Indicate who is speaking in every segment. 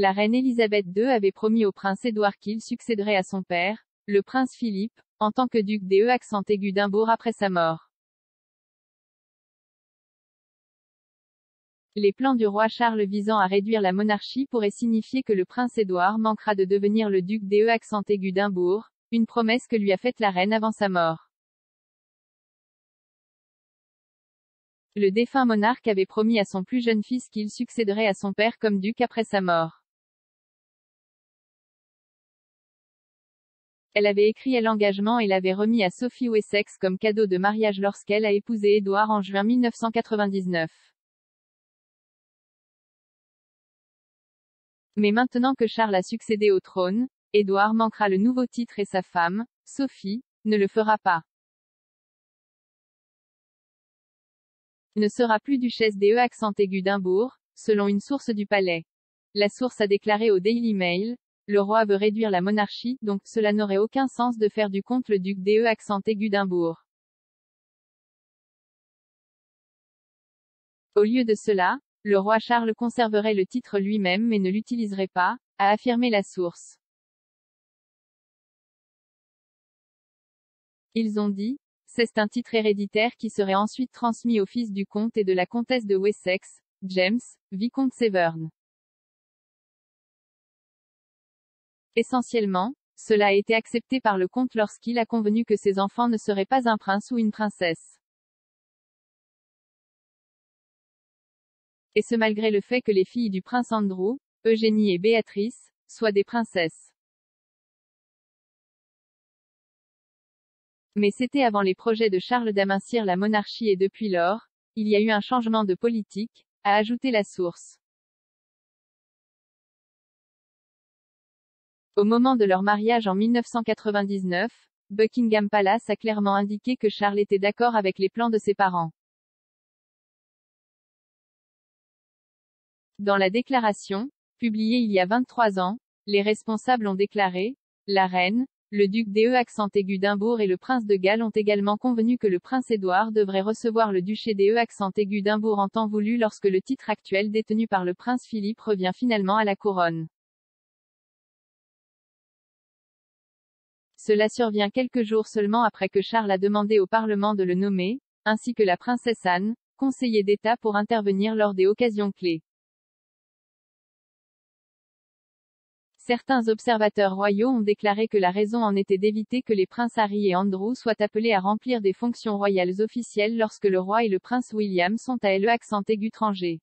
Speaker 1: La reine Élisabeth II avait promis au prince Édouard qu'il succéderait à son père, le prince Philippe, en tant que duc des accent aigu d'Édimbourg après sa mort. Les plans du roi Charles visant à réduire la monarchie pourraient signifier que le prince Édouard manquera de devenir le duc des accent aigu d'Édimbourg, une promesse que lui a faite la reine avant sa mort. Le défunt monarque avait promis à son plus jeune fils qu'il succéderait à son père comme duc après sa mort. Elle avait écrit l'engagement et l'avait remis à Sophie Wessex comme cadeau de mariage lorsqu'elle a épousé Édouard en juin 1999. Mais maintenant que Charles a succédé au trône, Édouard manquera le nouveau titre et sa femme, Sophie, ne le fera pas. Ne sera plus duchesse des accent aigu d'Édimbourg, selon une source du palais. La source a déclaré au Daily Mail, le roi veut réduire la monarchie, donc cela n'aurait aucun sens de faire du comte le duc des accent aigu d'Édimbourg. Au lieu de cela, le roi Charles conserverait le titre lui-même mais ne l'utiliserait pas, a affirmé la source. Ils ont dit, c'est un titre héréditaire qui serait ensuite transmis au fils du comte et de la comtesse de Wessex, James, vicomte Severn. Essentiellement, cela a été accepté par le comte lorsqu'il a convenu que ses enfants ne seraient pas un prince ou une princesse. Et ce malgré le fait que les filles du prince Andrew, Eugénie et Béatrice, soient des princesses. Mais c'était avant les projets de Charles d'amincir la monarchie et depuis lors, il y a eu un changement de politique, a ajouté la source. Au moment de leur mariage en 1999, Buckingham Palace a clairement indiqué que Charles était d'accord avec les plans de ses parents. Dans la déclaration, publiée il y a 23 ans, les responsables ont déclaré, la reine, le duc des accent aigu d'Édimbourg et le prince de Galles ont également convenu que le prince Édouard devrait recevoir le duché des accent aigu d'Édimbourg en temps voulu lorsque le titre actuel détenu par le prince Philippe revient finalement à la couronne. Cela survient quelques jours seulement après que Charles a demandé au Parlement de le nommer, ainsi que la princesse Anne, conseiller d'État pour intervenir lors des occasions clés. Certains observateurs royaux ont déclaré que la raison en était d'éviter que les princes Harry et Andrew soient appelés à remplir des fonctions royales officielles lorsque le roi et le prince William sont à l'accent aigu étranger.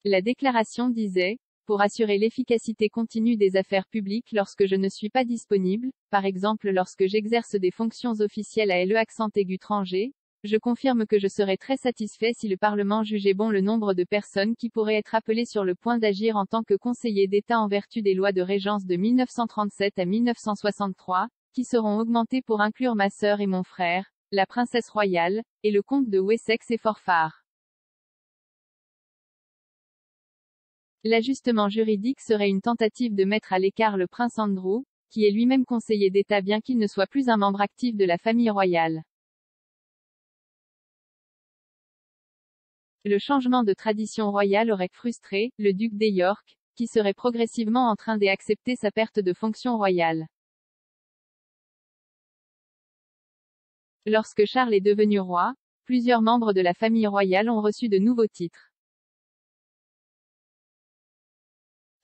Speaker 1: La déclaration disait, pour assurer l'efficacité continue des affaires publiques lorsque je ne suis pas disponible, par exemple lorsque j'exerce des fonctions officielles à l'accent aigu étranger, je confirme que je serais très satisfait si le Parlement jugeait bon le nombre de personnes qui pourraient être appelées sur le point d'agir en tant que conseiller d'État en vertu des lois de régence de 1937 à 1963, qui seront augmentées pour inclure ma sœur et mon frère, la princesse royale, et le comte de Wessex et Forfar. L'ajustement juridique serait une tentative de mettre à l'écart le prince Andrew, qui est lui-même conseiller d'État bien qu'il ne soit plus un membre actif de la famille royale. Le changement de tradition royale aurait frustré le duc de York, qui serait progressivement en train d'accepter sa perte de fonction royale. Lorsque Charles est devenu roi, plusieurs membres de la famille royale ont reçu de nouveaux titres.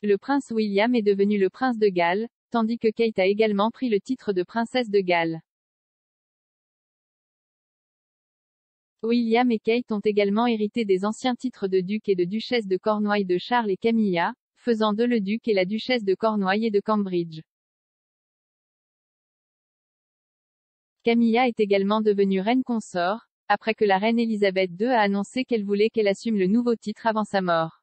Speaker 1: Le prince William est devenu le prince de Galles, tandis que Kate a également pris le titre de princesse de Galles. William et Kate ont également hérité des anciens titres de duc et de duchesse de Cornouailles de Charles et Camilla, faisant d'eux le duc et la duchesse de Cornouailles et de Cambridge. Camilla est également devenue reine consort, après que la reine Élisabeth II a annoncé qu'elle voulait qu'elle assume le nouveau titre avant sa mort.